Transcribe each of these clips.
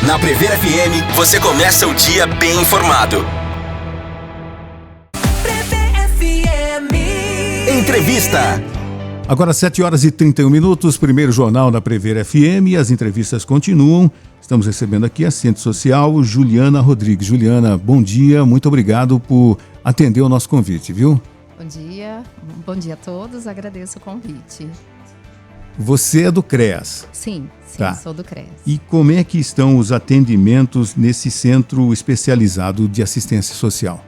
Na Prever FM, você começa o dia bem informado. Prever FM. Entrevista. Agora 7h31, primeiro jornal da Prever FM e as entrevistas continuam. Estamos recebendo aqui a assistente social Juliana Rodrigues. Juliana, bom dia, muito obrigado por atender o nosso convite, viu? Bom dia a todos, agradeço o convite. Você é do CREAS? Sim, tá. Sou do CREAS. E como é que estão os atendimentos nesse centro especializado de assistência social?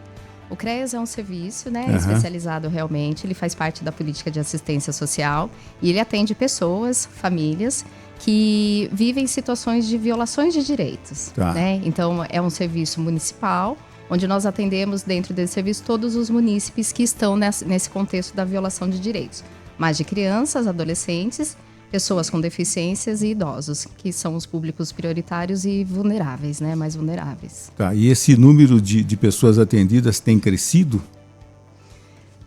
O CREAS é um serviço, especializado realmente, ele faz parte da política de assistência social e ele atende pessoas, famílias que vivem situações de violações de direitos. Tá. Então, é um serviço municipal, onde nós atendemos dentro desse serviço todos os munícipes que estão nesse contexto da violação de direitos. Mas de crianças, adolescentes, pessoas com deficiências e idosos, que são os públicos prioritários e vulneráveis, mais vulneráveis. Tá, e esse número de pessoas atendidas tem crescido?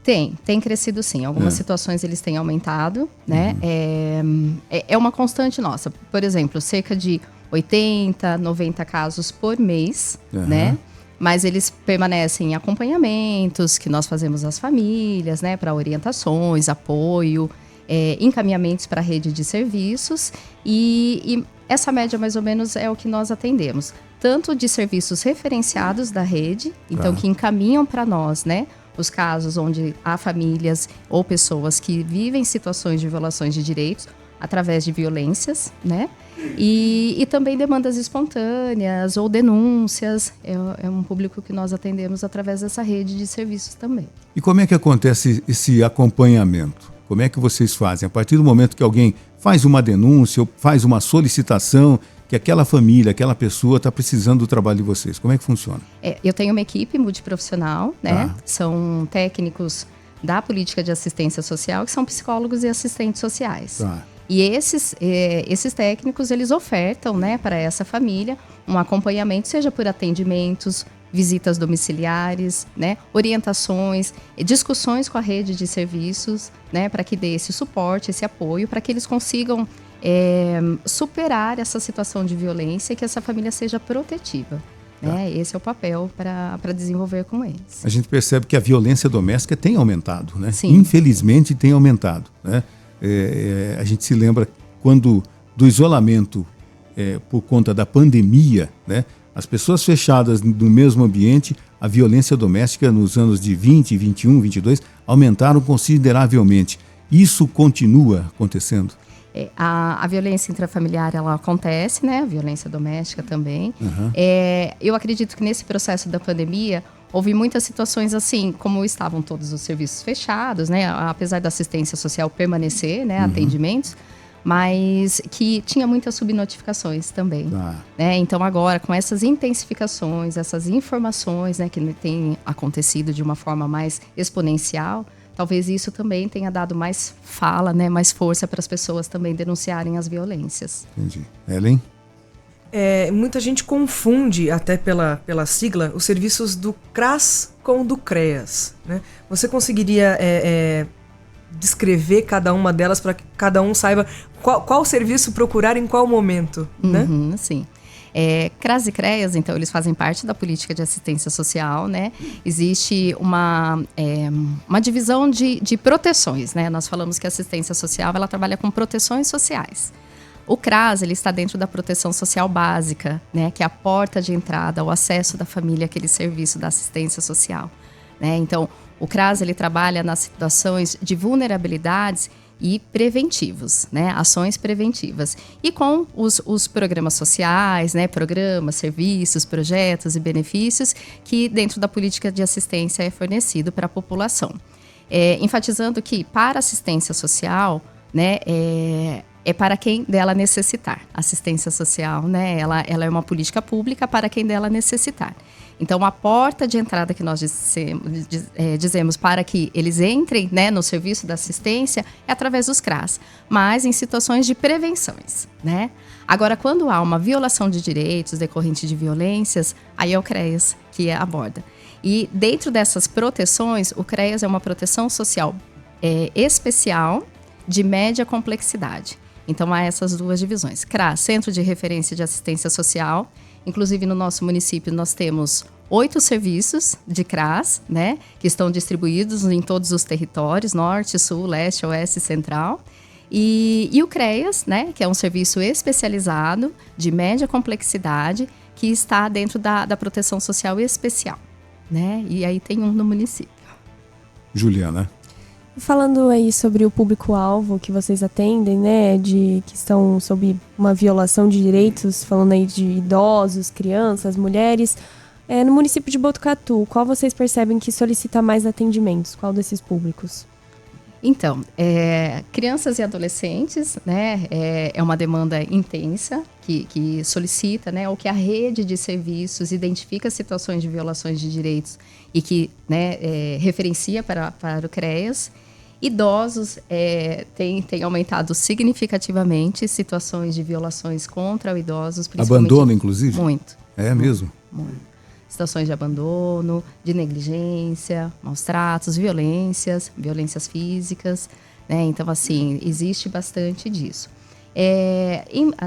Tem crescido sim. Algumas situações eles têm aumentado, É uma constante nossa. Por exemplo, cerca de 80, 90 casos por mês, Mas eles permanecem em acompanhamentos que nós fazemos às famílias, para orientações, apoio, encaminhamentos para a rede de serviços e essa média mais ou menos é o que nós atendemos. Tanto de serviços referenciados da rede, então que encaminham para nós, os casos onde há famílias ou pessoas que vivem situações de violações de direitos através de violências, E também demandas espontâneas ou denúncias. É um público que nós atendemos através dessa rede de serviços também. E como é que acontece esse acompanhamento? Como é que vocês fazem? A partir do momento que alguém faz uma denúncia ou faz uma solicitação que aquela família, aquela pessoa está precisando do trabalho de vocês, como é que funciona? Eu tenho uma equipe multiprofissional, São técnicos da política de assistência social, que são psicólogos e assistentes sociais. E esses técnicos, eles ofertam, para essa família um acompanhamento, seja por atendimentos, visitas domiciliares, orientações, discussões com a rede de serviços, para que dê esse suporte, esse apoio, para que eles consigam superar essa situação de violência e que essa família seja protetiva. Esse é o papel para desenvolver com eles. A gente percebe que a violência doméstica tem aumentado, Sim. Infelizmente tem aumentado, a gente se lembra do isolamento por conta da pandemia, as pessoas fechadas no mesmo ambiente, a violência doméstica nos anos de 20, 21, 22 aumentaram consideravelmente. Isso continua acontecendo? A violência intrafamiliar, ela acontece, a violência doméstica também. Eu acredito que nesse processo da pandemia, houve muitas situações assim, como estavam todos os serviços fechados, apesar da assistência social permanecer, atendimentos, mas que tinha muitas subnotificações também. Então agora, com essas intensificações, essas informações que têm acontecido de uma forma mais exponencial, talvez isso também tenha dado mais fala, mais força para as pessoas também denunciarem as violências. Entendi. Ellen? Muita gente confunde, até pela sigla, os serviços do CRAS com o do CREAS. Você conseguiria descrever cada uma delas para que cada um saiba qual serviço procurar em qual momento? Sim. CRAS e CREAS, então, eles fazem parte da política de assistência social, Existe uma divisão de proteções, Nós falamos que a assistência social, ela trabalha com proteções sociais. O CRAS, ele está dentro da proteção social básica, que é a porta de entrada, o acesso da família àquele serviço da assistência social, Então, o CRAS, ele trabalha nas situações de vulnerabilidades e preventivos, ações preventivas. E com os programas sociais, programas, serviços, projetos e benefícios que dentro da política de assistência é fornecido para a população. Enfatizando que para assistência social, é para quem dela necessitar. Assistência social, ela é uma política pública para quem dela necessitar. Então, a porta de entrada que nós dizemos para que eles entrem no serviço da assistência é através dos CRAS, mas em situações de prevenções, Agora, quando há uma violação de direitos decorrente de violências, aí é o CREAS que aborda. E dentro dessas proteções, o CREAS é uma proteção social especial de média complexidade. Então, há essas duas divisões. CRAS, Centro de Referência de Assistência Social. Inclusive, no nosso município, nós temos 8 serviços de CRAS, né, que estão distribuídos em todos os territórios, norte, sul, leste, oeste e central. E o CREAS, né, que é um serviço especializado de média complexidade, que está dentro da proteção social especial, né? E aí tem um no município. Juliana. Falando aí sobre o público-alvo que vocês atendem, né, que estão sob uma violação de direitos, falando aí de idosos, crianças, mulheres, no município de Botucatu, qual vocês percebem que solicita mais atendimentos? Qual desses públicos? Então, crianças e adolescentes, né, é uma demanda intensa que solicita, né, ou que a rede de serviços identifica situações de violações de direitos e que, né, referencia para o CREAS. Idosos têm aumentado significativamente situações de violações contra os idosos. Abandono, inclusive? Muito. É mesmo? Muito. Situações de abandono, de negligência, maus tratos, violências físicas, né? Então, assim, existe bastante disso.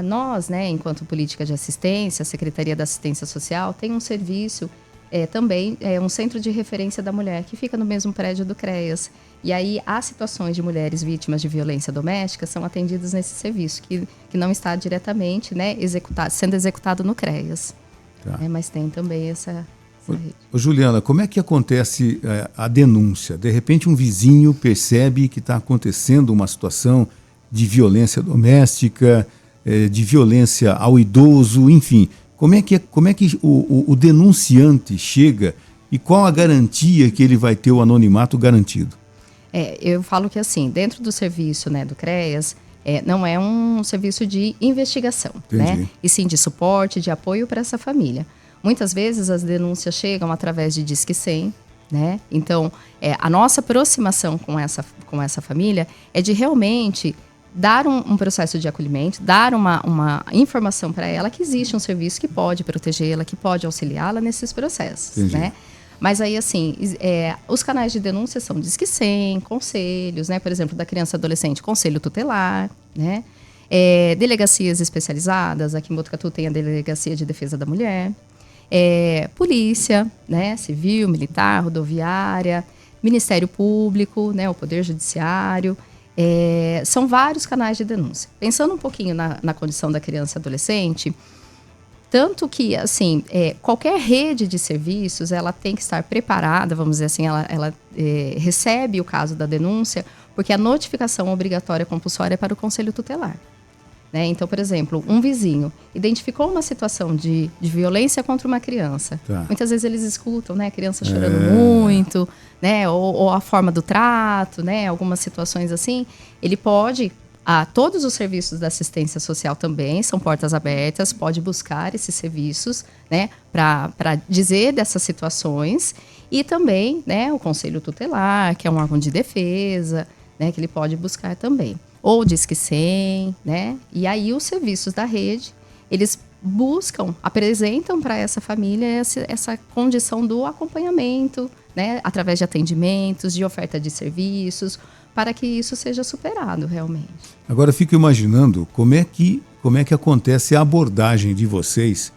Nós, né, enquanto política de assistência, a Secretaria da Assistência Social tem um serviço, também um centro de referência da mulher, que fica no mesmo prédio do CREAS. E aí, as situações de mulheres vítimas de violência doméstica são atendidas nesse serviço, que não está diretamente, né, sendo executado no CREAS. Tá. Mas tem também essa rede. Juliana, como é que acontece a denúncia? De repente um vizinho percebe que está acontecendo uma situação de violência doméstica, de violência ao idoso, enfim. Como é que o denunciante chega e qual a garantia que ele vai ter o anonimato garantido? Eu falo que assim, dentro do serviço, né, do CREAS, não é um serviço de investigação, né? E sim de suporte, de apoio para essa família. Muitas vezes as denúncias chegam através de Disque 100, né? Então, a nossa aproximação com essa família é de realmente dar um processo de acolhimento, dar uma informação para ela que existe um serviço que pode protegê-la, que pode auxiliá-la nesses processos, né? Mas aí, assim, os canais de denúncia são Disque 100, conselhos, né? Por exemplo, da criança e adolescente, conselho tutelar, né? Delegacias especializadas, aqui em Botucatu tem a Delegacia de Defesa da Mulher, polícia, né? Civil, militar, rodoviária, Ministério Público, né? O Poder Judiciário. São vários canais de denúncia. Pensando um pouquinho na condição da criança e adolescente, tanto que, assim, qualquer rede de serviços, ela tem que estar preparada, vamos dizer assim, ela recebe o caso da denúncia, porque a notificação obrigatória compulsória é para o Conselho Tutelar. Né? Então, por exemplo, um vizinho identificou uma situação de violência contra uma criança. Tá. Muitas vezes eles escutam, né, a criança chorando muito, né, ou a forma do trato, né, algumas situações assim. Ele pode... todos os serviços da assistência social também são portas abertas, pode buscar esses serviços, né, para dizer dessas situações. E também, né, o Conselho Tutelar, que é um órgão de defesa, né, que ele pode buscar também. Ou Disque 100, né? E aí os serviços da rede, eles apresentam para essa família essa condição do acompanhamento, né, através de atendimentos, de oferta de serviços, para que isso seja superado realmente. Agora, fico imaginando como é que acontece a abordagem de vocês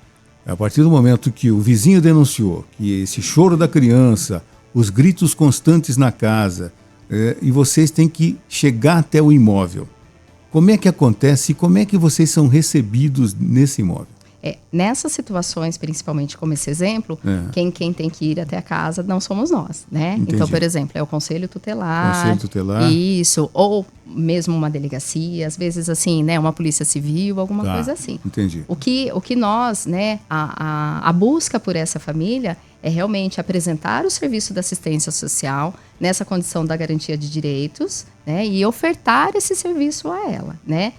a partir do momento que o vizinho denunciou que esse choro da criança, os gritos constantes na casa, e vocês têm que chegar até o imóvel. Como é que acontece e como é que vocês são recebidos nesse imóvel? Nessas situações, principalmente como esse exemplo, quem tem que ir até a casa não somos nós, né? Entendi. Então, por exemplo, é o Conselho Tutelar. Conselho Tutelar. Isso, ou mesmo uma delegacia, às vezes assim, né, uma polícia civil, alguma coisa assim. Entendi. O que nós, né, a busca por essa família é realmente apresentar o serviço da assistência social nessa condição da garantia de direitos, né, e ofertar esse serviço a ela, né?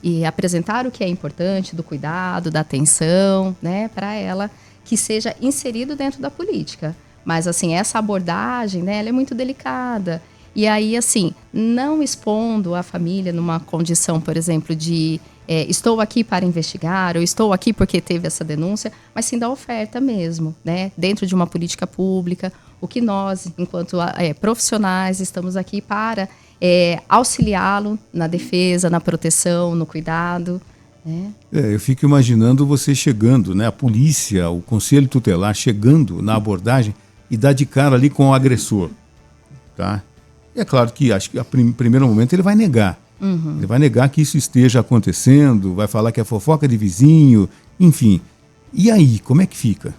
E apresentar o que é importante, do cuidado, da atenção, né, para ela, que seja inserido dentro da política. Mas, assim, essa abordagem, né, ela é muito delicada. E aí, assim, não expondo a família numa condição, por exemplo, de estou aqui para investigar, ou estou aqui porque teve essa denúncia, mas sim da oferta mesmo, né, dentro de uma política pública, o que nós, enquanto profissionais, estamos aqui para auxiliá-lo na defesa, na proteção, no cuidado. Né? Eu fico imaginando você chegando, né, a polícia, o conselho tutelar chegando na abordagem e dar de cara ali com o agressor. Tá? E é claro que acho que a primeiro momento ele vai negar. Ele vai negar que isso esteja acontecendo, vai falar que é fofoca de vizinho, enfim. E aí, como é que fica?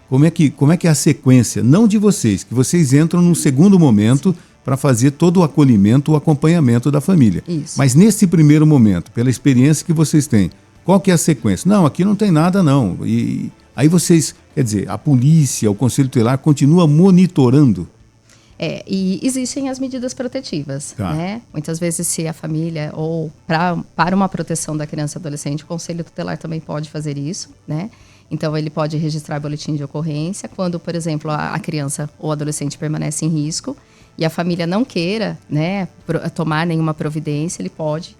Como é que é a sequência? Não de vocês, que vocês entram num segundo momento para fazer todo o acolhimento, o acompanhamento da família. Isso. Mas nesse primeiro momento, pela experiência que vocês têm, qual que é a sequência? Não, aqui não tem nada não. E aí vocês, quer dizer, a polícia, o conselho tutelar continua monitorando. E existem as medidas protetivas, Tá. né? Muitas vezes, se a família ou para uma proteção da criança e adolescente, o conselho tutelar também pode fazer isso, né? Então, ele pode registrar boletim de ocorrência quando, por exemplo, a criança ou adolescente permanece em risco e a família não queira, né, tomar nenhuma providência, ele pode,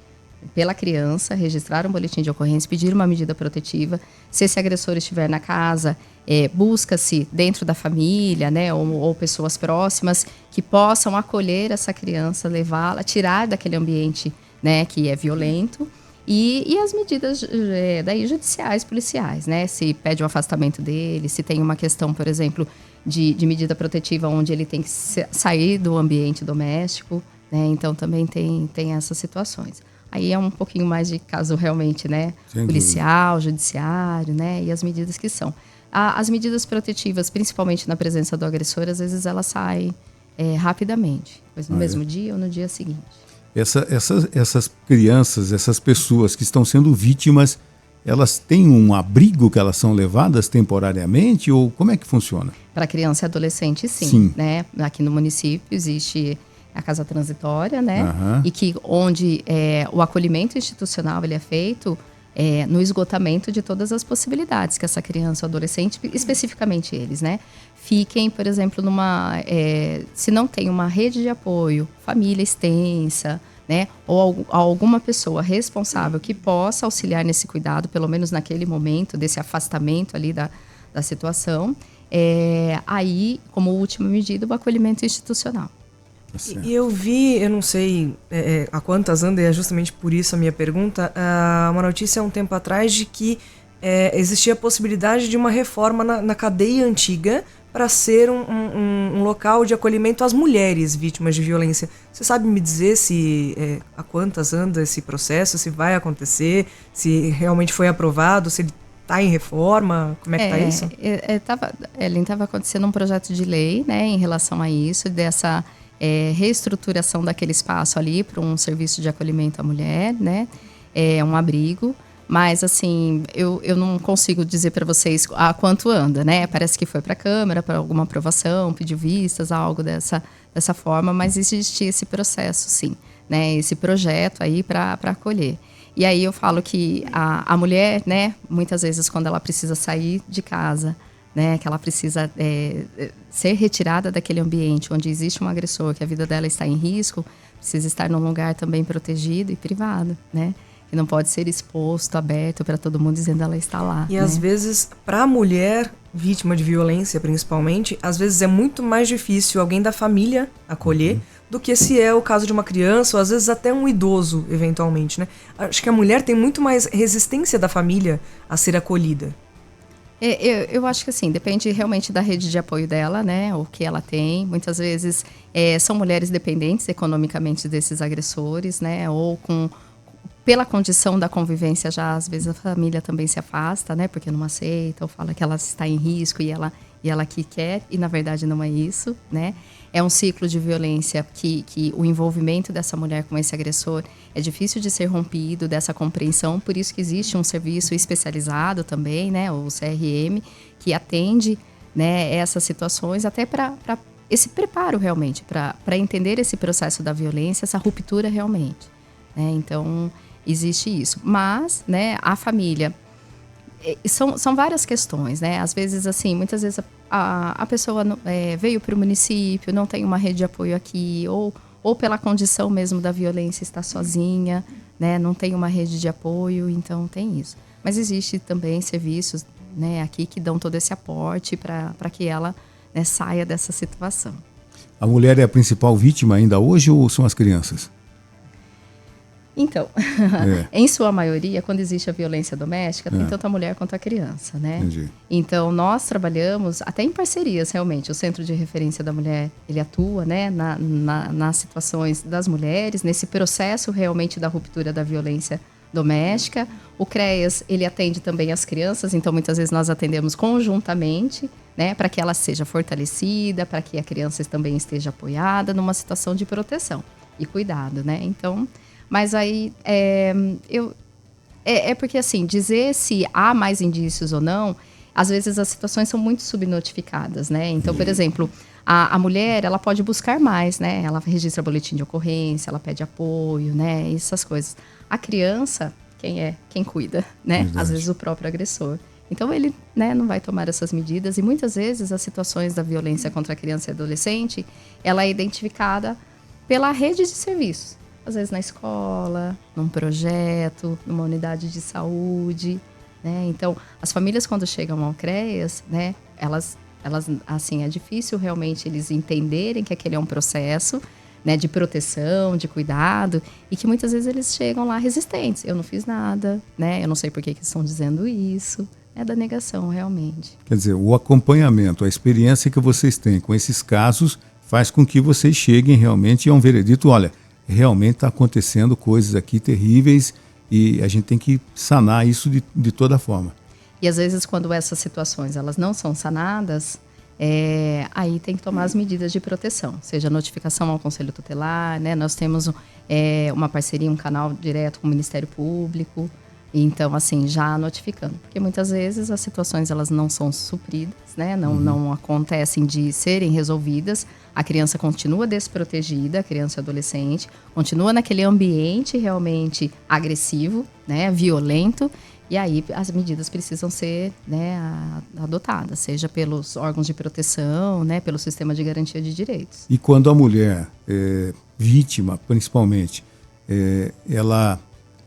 pela criança, registrar um boletim de ocorrência, pedir uma medida protetiva. Se esse agressor estiver na casa, busca-se dentro da família, né, ou pessoas próximas que possam acolher essa criança, levá-la, tirar daquele ambiente, né, que é violento. E as medidas daí judiciais, policiais, né? Se pede o afastamento dele, se tem uma questão, por exemplo, de medida protetiva onde ele tem que sair do ambiente doméstico, né? Então também tem essas situações. Aí é um pouquinho mais de caso realmente, né? Sem Policial, judiciário, né? E as medidas que são. As medidas protetivas, principalmente na presença do agressor, às vezes elas saem rapidamente, pois no mesmo dia ou no dia seguinte. Essas crianças, essas pessoas que estão sendo vítimas, elas têm um abrigo que elas são levadas temporariamente ou como é que funciona? Para criança e adolescente, sim. Sim. Né? Aqui no município existe a casa transitória, né? Aham. E que onde o acolhimento institucional ele é feito no esgotamento de todas as possibilidades que essa criança ou adolescente, especificamente eles, né? Fiquem, por exemplo, se não tem uma rede de apoio, família extensa, né? Ou alguma pessoa responsável que possa auxiliar nesse cuidado, pelo menos naquele momento, desse afastamento ali da situação, aí, como última medida, o acolhimento institucional. E eu vi, eu não sei a quantas anda, e é justamente por isso a minha pergunta, uma notícia há um tempo atrás de que existia a possibilidade de uma reforma na cadeia antiga para ser um local de acolhimento às mulheres vítimas de violência. Você sabe me dizer se a quantas anda esse processo, se vai acontecer, se realmente foi aprovado, se ele está em reforma, como é que está isso? Estava acontecendo um projeto de lei, né, em relação a isso, dessa reestruturação daquele espaço ali para um serviço de acolhimento à mulher, né, um abrigo. Mas, assim, eu não consigo dizer para vocês a quanto anda, né? Parece que foi para a Câmara, para alguma aprovação, pediu vistas, algo dessa forma, mas existe esse processo, sim, né? Esse projeto aí para acolher. E aí eu falo que a mulher, né, muitas vezes quando ela precisa sair de casa, né, que ela precisa ser retirada daquele ambiente onde existe um agressor, que a vida dela está em risco, precisa estar num lugar também protegido e privado, né? Que não pode ser exposto, aberto para todo mundo dizendo ela está lá. E às vezes, para a mulher vítima de violência, principalmente, às vezes é muito mais difícil alguém da família acolher do que se é o caso de uma criança ou às vezes até um idoso, eventualmente, né? Acho que a mulher tem muito mais resistência da família a ser acolhida. Eu acho que assim, depende realmente da rede de apoio dela, né? O que ela tem. Muitas vezes são mulheres dependentes economicamente desses agressores, né? Ou pela condição da convivência, já às vezes a família também se afasta, né? Porque não aceita ou fala que ela está em risco e ela que quer, e na verdade não é isso, né? É um ciclo de violência que o envolvimento dessa mulher com esse agressor é difícil de ser rompido, dessa compreensão, por isso que existe um serviço especializado também, né? O CRM, que atende, né, essas situações até para esse preparo realmente, para entender esse processo da violência, essa ruptura realmente, né? Então, existe isso. Mas, né, a família... São várias questões, né? Às vezes, assim, muitas vezes a pessoa veio para o município, não tem uma rede de apoio aqui, ou pela condição mesmo da violência está sozinha, né? Não tem uma rede de apoio, então tem isso. Mas existe também serviços, né, aqui que dão todo esse aporte para que ela, né, saia dessa situação. A mulher é a principal vítima ainda hoje ou são as crianças? Então, em sua maioria, quando existe a violência doméstica, tem tanto a mulher quanto a criança, né? Entendi. Então, nós trabalhamos até em parcerias, realmente. O Centro de Referência da Mulher, ele atua, né, nas situações das mulheres, nesse processo realmente da ruptura da violência doméstica. O CREAS, ele atende também as crianças, então muitas vezes nós atendemos conjuntamente, né, para que ela seja fortalecida, para que a criança também esteja apoiada numa situação de proteção e cuidado, né? Então, mas aí, porque assim, dizer se há mais indícios ou não, às vezes as situações são muito subnotificadas, né? Então, por exemplo, a mulher, ela pode buscar mais, né? Ela registra boletim de ocorrência, ela pede apoio, né? Essas coisas. A criança, quem cuida, né? Verdade. Às vezes o próprio agressor. Então, ele, né, não vai tomar essas medidas. E muitas vezes as situações da violência contra a criança e adolescente, ela é identificada pela rede de serviços. Às vezes na escola, num projeto, numa unidade de saúde, né? Então, as famílias quando chegam ao CREAS, né, elas, assim, é difícil realmente eles entenderem que aquele é um processo, né, de proteção, de cuidado, e que muitas vezes eles chegam lá resistentes. Eu não fiz nada, né? Eu não sei por que estão dizendo isso. É da negação, realmente. Quer dizer, o acompanhamento, a experiência que vocês têm com esses casos faz com que vocês cheguem realmente a um veredito, olha, realmente está acontecendo coisas aqui terríveis e a gente tem que sanar isso de toda forma. E às vezes quando essas situações elas não são sanadas, aí tem que tomar as medidas de proteção, seja notificação ao Conselho Tutelar, né? Nós temos uma parceria, um canal direto com o Ministério Público, então assim, já notificando, porque muitas vezes as situações elas não são supridas, né? Não acontecem de serem resolvidas, a criança continua desprotegida, a criança e adolescente, continua naquele ambiente realmente agressivo, né? Violento, e aí as medidas precisam ser, né, adotadas, seja pelos órgãos de proteção, né, pelo sistema de garantia de direitos. E quando a mulher, vítima principalmente,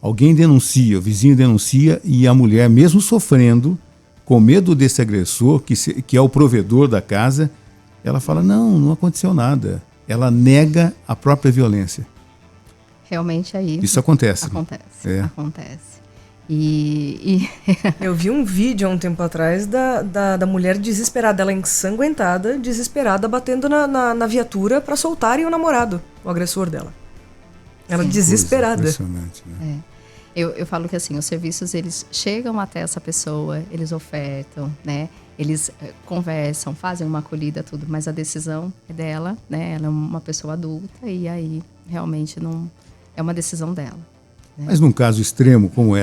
alguém denuncia, o vizinho denuncia e a mulher, mesmo sofrendo, com medo desse agressor, que é o provedor da casa, ela fala, não aconteceu nada. Ela nega a própria violência. Realmente aí... Isso acontece. Acontece. E... Eu vi um vídeo há um tempo atrás da mulher desesperada, ela ensanguentada, desesperada, batendo na viatura para soltarem o namorado, o agressor dela. Ela desesperada. Impressionante, né? Eu falo que assim, os serviços eles chegam até essa pessoa, eles ofertam, né? Eles conversam, fazem uma acolhida, tudo, mas a decisão é dela, né? Ela é uma pessoa adulta e aí realmente não é uma decisão dela. Né? Mas num caso extremo como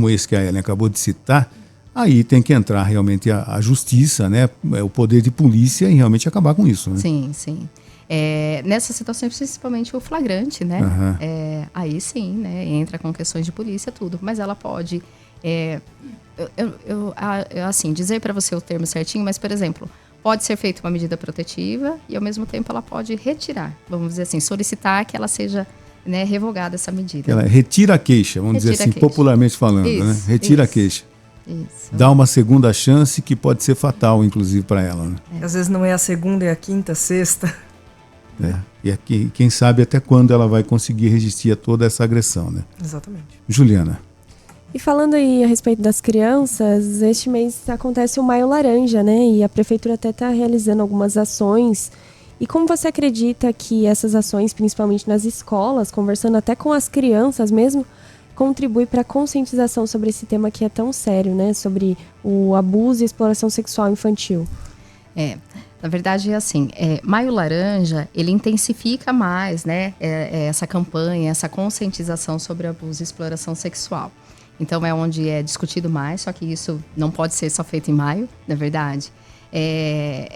esse que a Ellen acabou de citar, aí tem que entrar realmente a justiça, né? O poder de polícia e realmente acabar com isso, né? Sim, sim. Nessas situações, principalmente o flagrante, né? Uhum. Aí sim, né? Entra com questões de polícia, tudo. Mas ela pode... assim, dizer para você o termo certinho, mas, por exemplo, pode ser feita uma medida protetiva e, ao mesmo tempo, ela pode retirar. Vamos dizer assim, solicitar que ela seja, né, revogada essa medida. Ela retira a queixa, vamos dizer assim, popularmente falando, isso, né? Retira a queixa. Isso. Dá uma segunda chance que pode ser fatal, inclusive, para ela, né? Às vezes não é a segunda, é a quinta, sexta. E aqui, quem sabe até quando ela vai conseguir resistir a toda essa agressão, né? Exatamente. Juliana. E falando aí a respeito das crianças, este mês acontece o Maio Laranja, né? E a prefeitura até está realizando algumas ações. E como você acredita que essas ações, principalmente nas escolas, conversando até com as crianças mesmo, contribui para a conscientização sobre esse tema que é tão sério, né? Sobre o abuso e exploração sexual infantil. Na verdade, é assim, Maio Laranja, ele intensifica mais, né, essa campanha, essa conscientização sobre abuso e exploração sexual. Então, é onde é discutido mais, só que isso não pode ser só feito em maio, na verdade.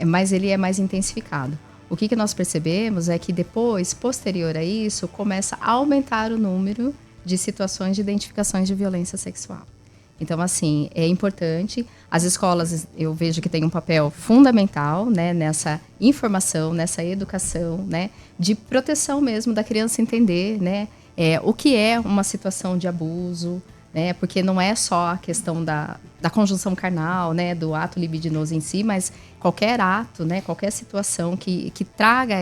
Mas ele é mais intensificado. O que nós percebemos é que depois, posterior a isso, começa a aumentar o número de situações de identificações de violência sexual. Então, assim, é importante. As escolas, eu vejo que tem um papel fundamental, né, nessa informação, nessa educação, né, de proteção mesmo da criança entender, né, o que é uma situação de abuso, né? Porque não é só a questão da conjunção carnal, né? Do ato libidinoso em si, mas qualquer ato, né? Qualquer situação que traga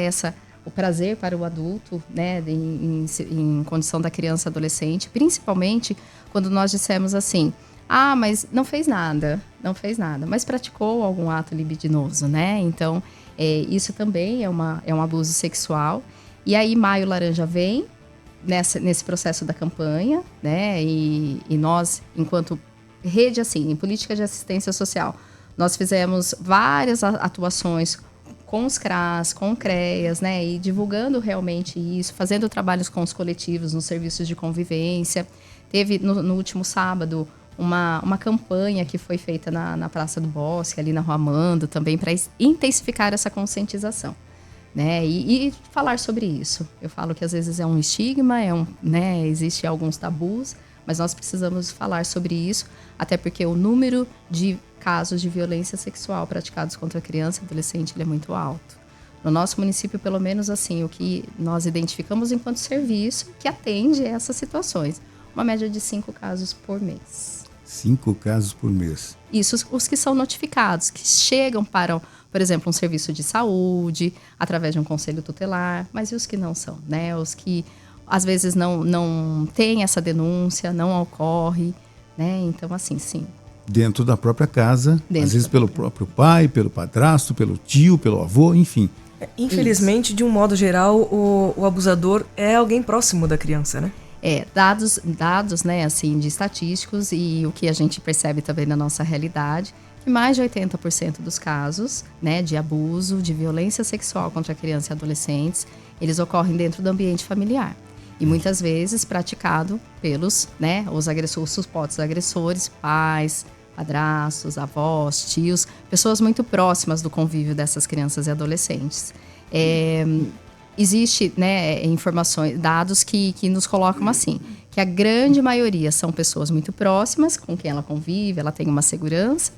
o prazer para o adulto, né? Em condição da criança e adolescente, principalmente quando nós dissemos assim, mas não fez nada, mas praticou algum ato libidinoso, né? Então, isso também é um abuso sexual. E aí, Maio Laranja vem nesse processo da campanha, né? E nós, enquanto rede, assim, em política de assistência social, nós fizemos várias atuações com os CRAS, com o CREAS, né? E divulgando realmente isso, fazendo trabalhos com os coletivos nos serviços de convivência. Teve, no último sábado, uma campanha que foi feita na Praça do Bosque, ali na Rua Amando, também para intensificar essa conscientização, né? E falar sobre isso. Eu falo que às vezes é um estigma, né? Existe alguns tabus, mas nós precisamos falar sobre isso, até porque o número de casos de violência sexual praticados contra criança e adolescente ele é muito alto. No nosso município, pelo menos assim, o que nós identificamos enquanto serviço que atende essas situações, uma média de 5 casos por mês. 5 casos por mês. Isso, os que são notificados, que chegam para, por exemplo, um serviço de saúde, através de um conselho tutelar, mas e os que não são, né? Os que às vezes não têm essa denúncia, não ocorre, né? Então, assim, sim. Dentro da própria casa, às vezes pelo próprio pai, pelo padrasto, pelo tio, pelo avô, enfim. Infelizmente, de um modo geral, o abusador é alguém próximo da criança, né? Dados, né, assim, de estatísticos e o que a gente percebe também na nossa realidade, que mais de 80% dos casos, né, de abuso, de violência sexual contra crianças e adolescentes, eles ocorrem dentro do ambiente familiar. E muitas vezes praticado pelos, né, os supostos agressores, pais, padrastos, avós, tios, pessoas muito próximas do convívio dessas crianças e adolescentes. Existe, né, informações, dados que nos colocam assim, que a grande maioria são pessoas muito próximas, com quem ela convive, ela tem uma segurança,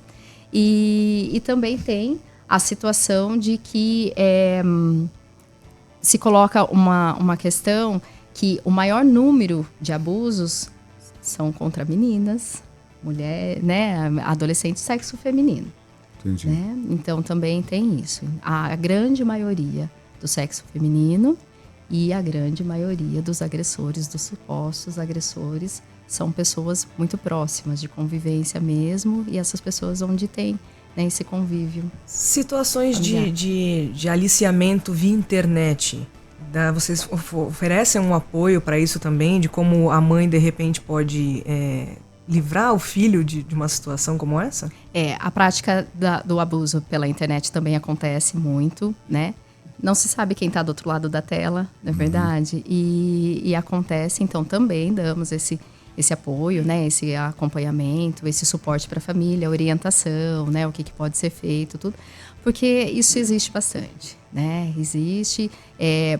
e também tem a situação de que se coloca uma questão que o maior número de abusos são contra meninas, mulher, né, adolescentes, sexo feminino. Entendi. Né? Então também tem isso. A grande maioria do sexo feminino e a grande maioria dos agressores, dos supostos agressores, são pessoas muito próximas de convivência mesmo, e essas pessoas onde tem, né, esse convívio. Situações de aliciamento via internet, vocês oferecem um apoio para isso também, de como a mãe de repente pode livrar o filho de uma situação como essa? A prática do abuso pela internet também acontece muito, né? Não se sabe quem está do outro lado da tela, não é verdade? E acontece, então também damos esse apoio, né? Esse acompanhamento, esse suporte para a família, orientação, né? O que pode ser feito, tudo. Porque isso existe bastante, né? Existe,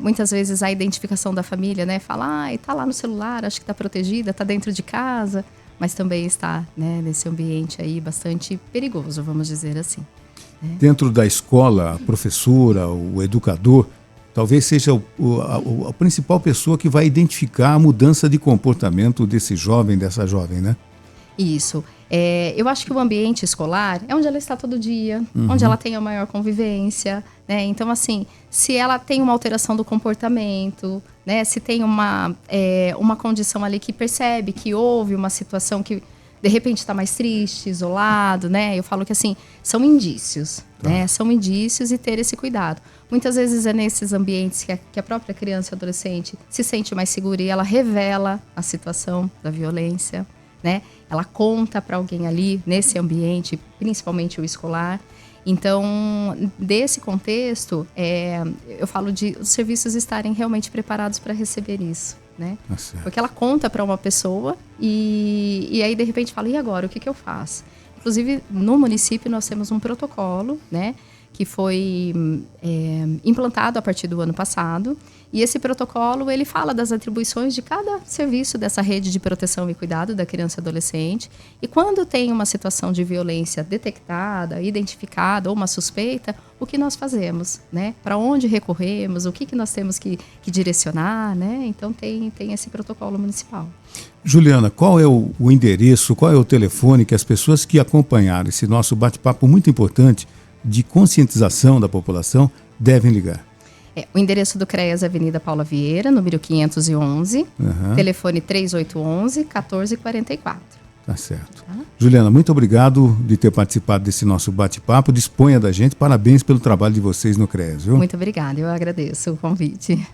muitas vezes a identificação da família, né? Fala, está lá no celular, acho que está protegida, está dentro de casa, mas também está, né, nesse ambiente aí bastante perigoso, vamos dizer assim. Dentro da escola, a professora, o educador, talvez seja a principal pessoa que vai identificar a mudança de comportamento desse jovem, dessa jovem, né? Isso. Eu acho que o ambiente escolar é onde ela está todo dia, onde ela tem a maior convivência, né? Então, assim, se ela tem uma alteração do comportamento, né? Se tem uma condição ali que percebe que houve uma situação que de repente está mais triste, isolado, né? Eu falo que, assim, são indícios, né? São indícios, e ter esse cuidado. Muitas vezes é nesses ambientes que a própria criança e adolescente se sente mais segura e ela revela a situação da violência, né? Ela conta para alguém ali, nesse ambiente, principalmente o escolar. Então, desse contexto, eu falo de os serviços estarem realmente preparados para receber isso, né? Porque ela conta para uma pessoa e aí, de repente, fala, e agora, o que eu faço? Inclusive, no município, nós temos um protocolo, né? Que foi implantado a partir do ano passado. E esse protocolo, ele fala das atribuições de cada serviço dessa rede de proteção e cuidado da criança e adolescente. E quando tem uma situação de violência detectada, identificada ou uma suspeita, o que nós fazemos, né? Para onde recorremos, o que nós temos que direcionar, né? Então tem esse protocolo municipal. Juliana, qual é o endereço, qual é o telefone que as pessoas que acompanharam esse nosso bate-papo muito importante de conscientização da população devem ligar? O endereço do CREAS é Avenida Paula Vieira, número 511, telefone 3811-1444. Tá certo. Juliana, muito obrigado de ter participado desse nosso bate-papo. Disponha da gente. Parabéns pelo trabalho de vocês no CREAS, viu? Muito obrigada, eu agradeço o convite.